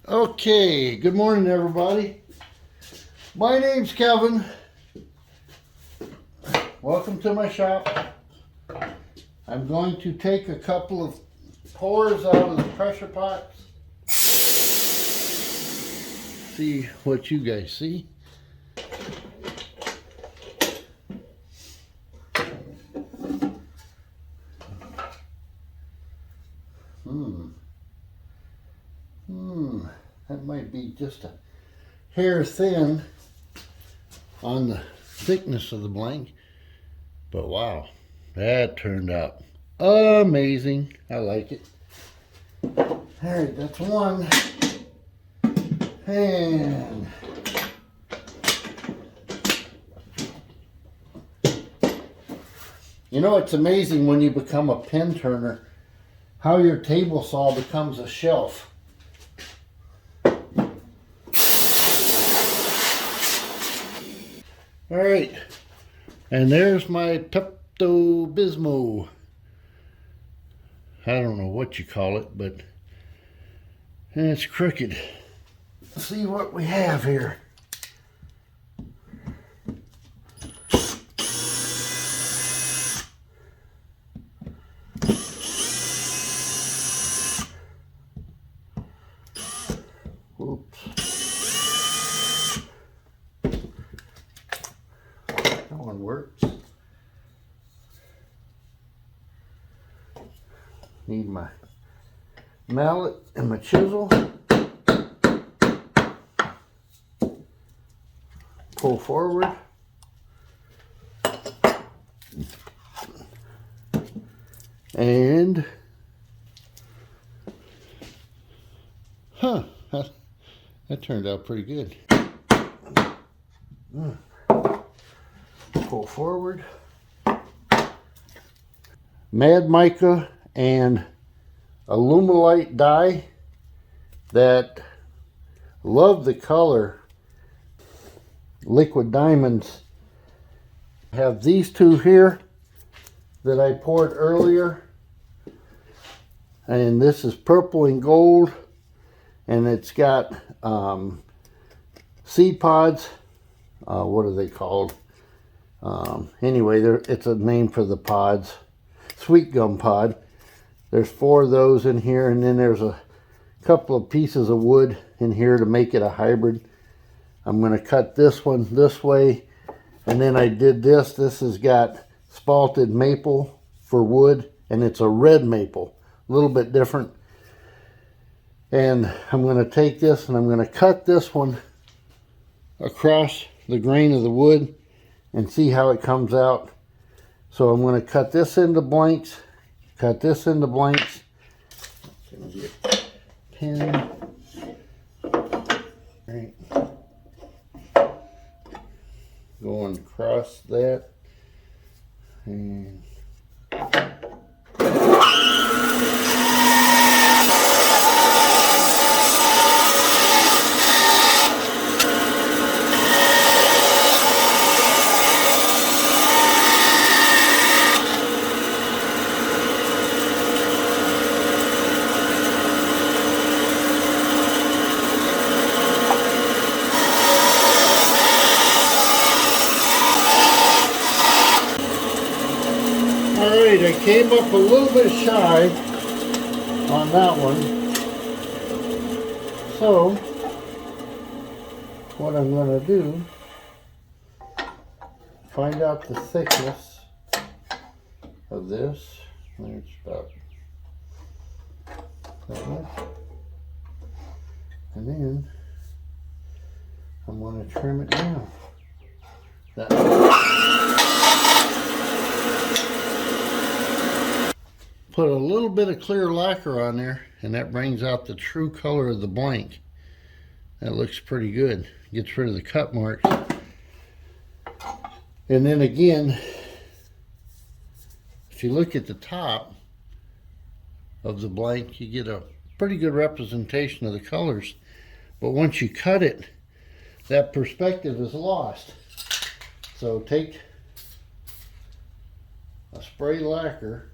Okay, good morning everybody. My name's Kevin. Welcome to my shop. I'm going to take a couple of pours out of the pressure pots. See what you guys see. That might be just a hair thin on the thickness of the blank, but wow, that turned out amazing. I like it. All right, that's one. And you know, it's amazing when you become a pen turner how your table saw becomes a shelf. All right, and there's my Pepto-Bismol. I don't know what you call it, but it's crooked. Let's see what we have here. Oops. That one works. Need my mallet and my chisel. Pull forward. And that turned out pretty good. Pull forward. Mad mica and Alumilite dye that love the color. Liquid diamonds. I have these two here that I poured earlier, and this is purple and gold, and it's got seed pods. What are they called? Anyway, it's a name for the pods. Sweet gum pod. There's 4 of those in here, and then there's a couple of pieces of wood in here to make it a hybrid. I'm going to cut this one this way, and then I did this. This has got spalted maple for wood, and it's a red maple, a little bit different. And I'm going to take this and I'm going to cut this one across the grain of the wood and see how it comes out. So I'm going to cut this into blanks, cut this into blanks. Gonna get a pen. Right. Going across that, and I came up a little bit shy on that one. So what I'm going to do, find out the thickness of this. It's about that much. And then I'm going to trim it down. That much. Put a little bit of clear lacquer on there, and that brings out the true color of the blank. That looks pretty good. Gets rid of the cut marks. And then again, if you look at the top of the blank, you get a pretty good representation of the colors. But once you cut it, that perspective is lost. So take a spray lacquer,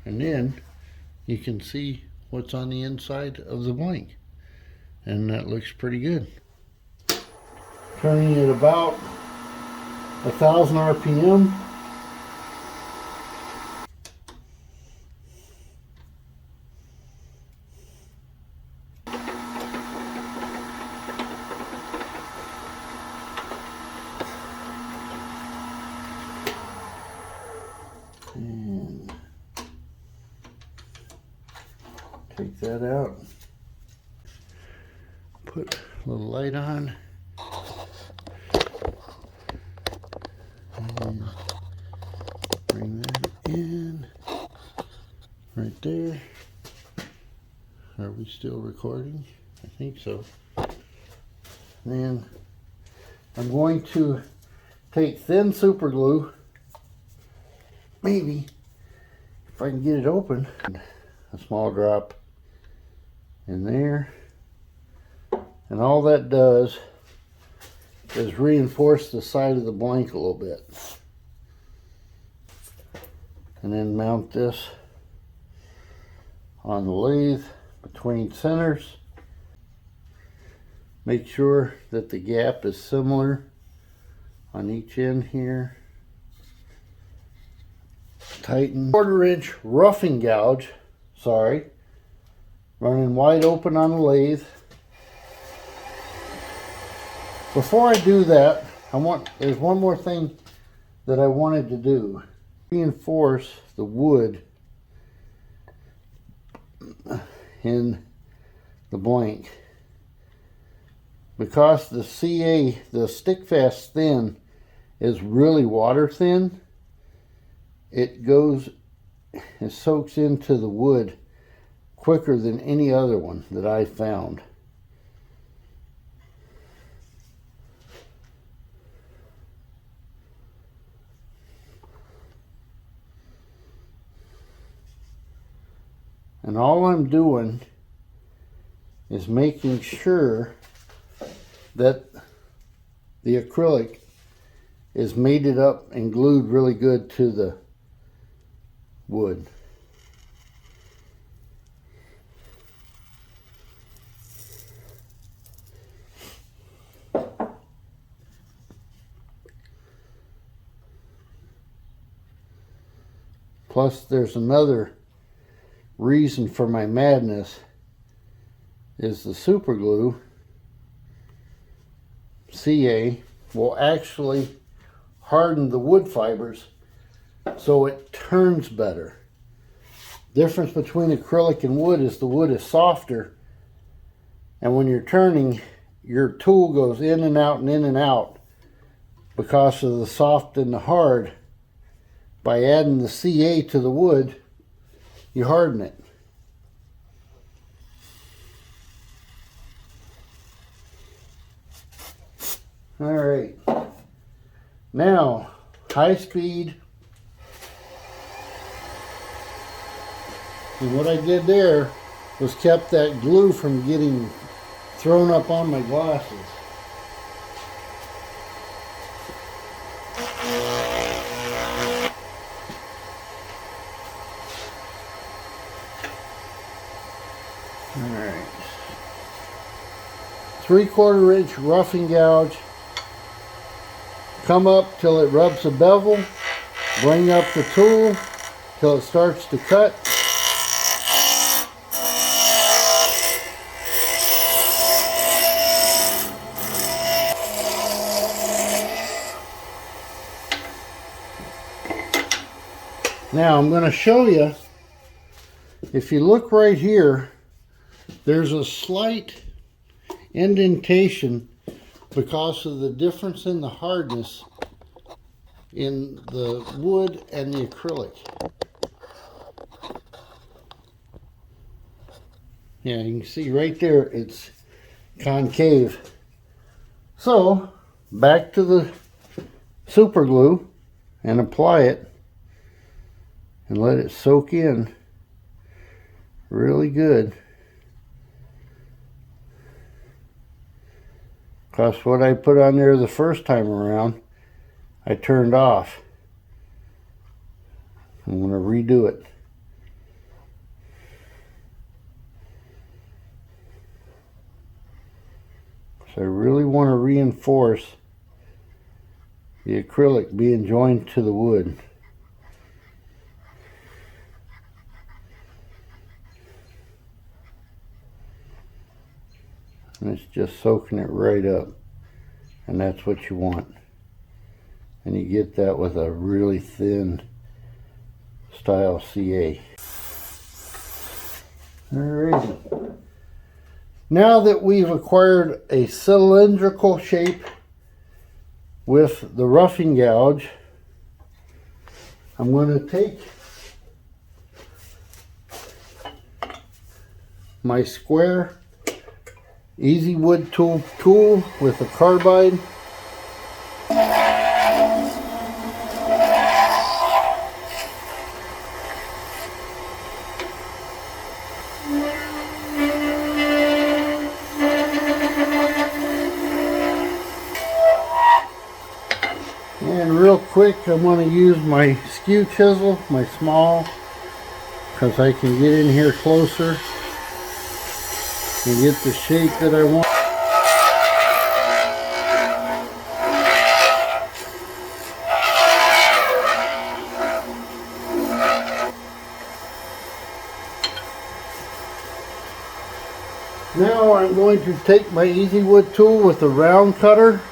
and then you can see what's on the inside of the blank. And that looks pretty good. Turning it about 1,000 RPM. And take that out. Put a little light on. And bring that in right there. Are we still recording? I think so. Then I'm going to take thin super glue, maybe if I can get it open, a small drop in there, and all that does is reinforce the side of the blank a little bit. And then mount this on the lathe between centers. Make sure that the gap is similar on each end here. Tighten 1/4 inch roughing gouge, running wide open on the lathe. Before I do that, there's one more thing that I wanted to do. Reinforce the wood in the blank. Because the CA, the stick fast thin, is really water thin, it soaks into the wood quicker than any other one that I found. And all I'm doing is making sure that the acrylic is mated up and glued really good to the wood. Plus, there's another reason for my madness, is the super glue CA will actually harden the wood fibers so it turns better. Difference between acrylic and wood is the wood is softer, and when you're turning, your tool goes in and out and in and out because of the soft and the hard. By adding the CA to the wood, you harden it. All right, now high speed, and what I did there was kept that glue from getting thrown up on my glasses. All right, 3/4 inch roughing gouge. Come up till it rubs the bevel, bring up the tool till it starts to cut. Now I'm going to show you, if you look right here, there's a slight indentation because of the difference in the hardness in the wood and the acrylic. Yeah, you can see right there it's concave. So back to the super glue and apply it and let it soak in really good. Because what I put on there the first time around, I turned off. I'm going to redo it. So I really want to reinforce the acrylic being joined to the wood. And it's just soaking it right up. And that's what you want. And you get that with a really thin style CA. Alrighty. Now that we've acquired a cylindrical shape with the roughing gouge, I'm going to take my square easy wood tool with a carbide, and real quick I'm going to use my skew chisel, my small, because I can get in here closer and get the shape that I want. Now I'm going to take my easy wood tool with a round cutter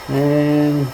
and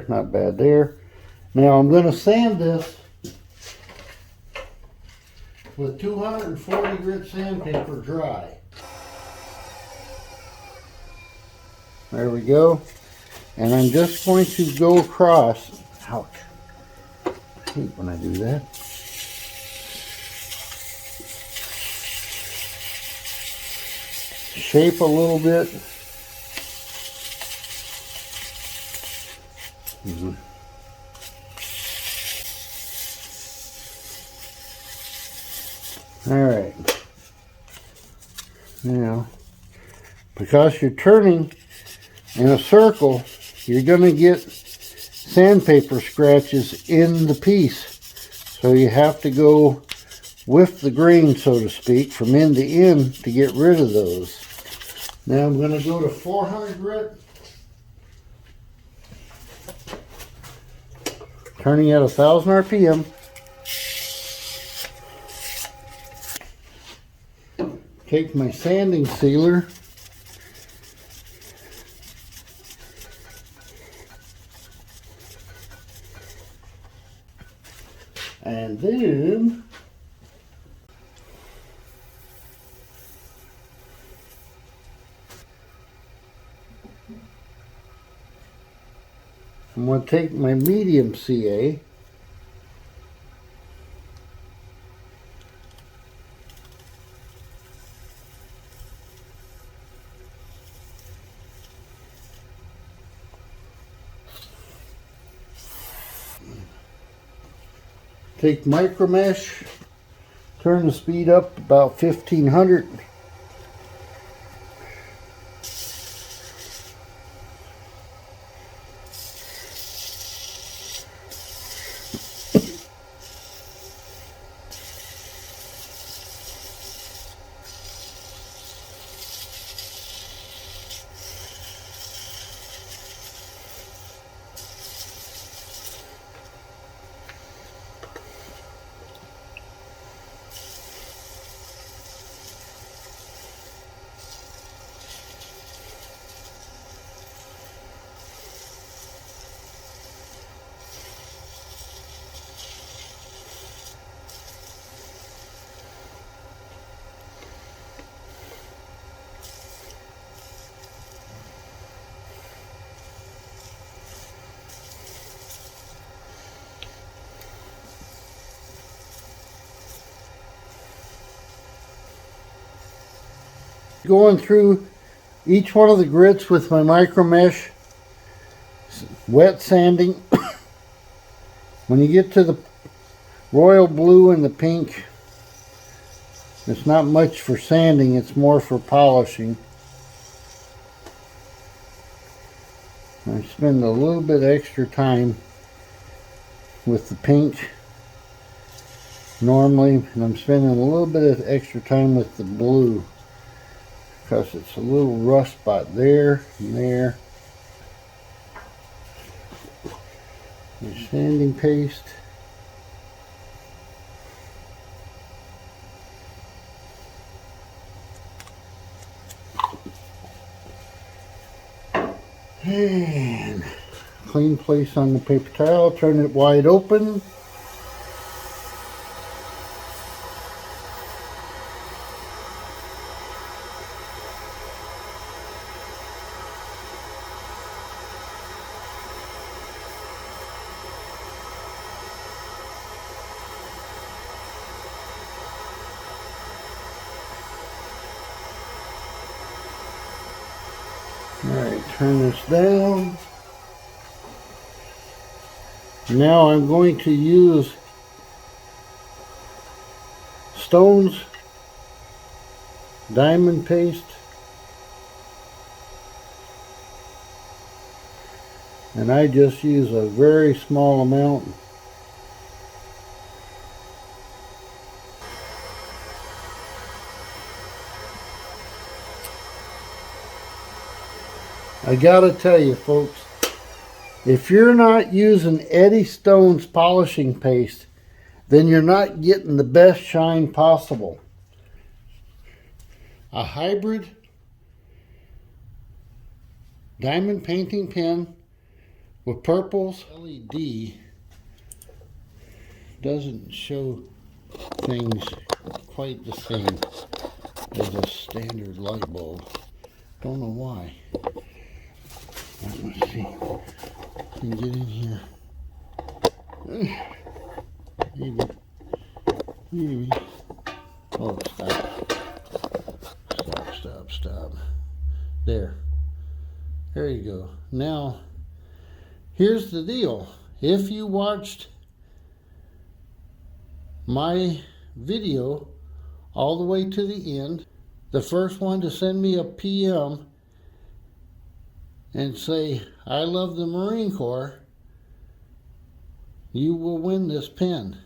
not bad there. Now I'm going to sand this with 240 grit sandpaper dry. There we go. And I'm just going to go across. Ouch. I hate when I do that. Shape a little bit. All right. Now, because you're turning in a circle, you're going to get sandpaper scratches in the piece. So you have to go with the grain, so to speak, from end to end to get rid of those. Now I'm going to go to 400 grit. Turning at 1,000 RPM. Take my sanding sealer. And then I'm going to take my medium CA. Take micro mesh, turn the speed up about 1500. going through each one of the grits with my micro mesh, wet sanding. When you get to the royal blue and the pink, it's not much for sanding, it's more for polishing. I spend a little bit extra time with the pink normally, and I'm spending a little bit of extra time with the blue because it's a little rust spot there and there. My sanding paste. And clean place on the paper towel, turn it wide open. Alright, turn this down. Now I'm going to use Stone's diamond paste, and I just use a very small amount. I gotta tell you folks, if you're not using Eddie Stone's polishing paste, then you're not getting the best shine possible. A hybrid diamond painting pen with purples. LED doesn't show things quite the same as a standard light bulb. Don't know why. Let's see. Can get in here. Maybe. Oh, stop. Stop. There. There you go. Now, here's the deal. If you watched my video all the way to the end, the first one to send me a PM and say, I love the Marine Corps, you will win this pen.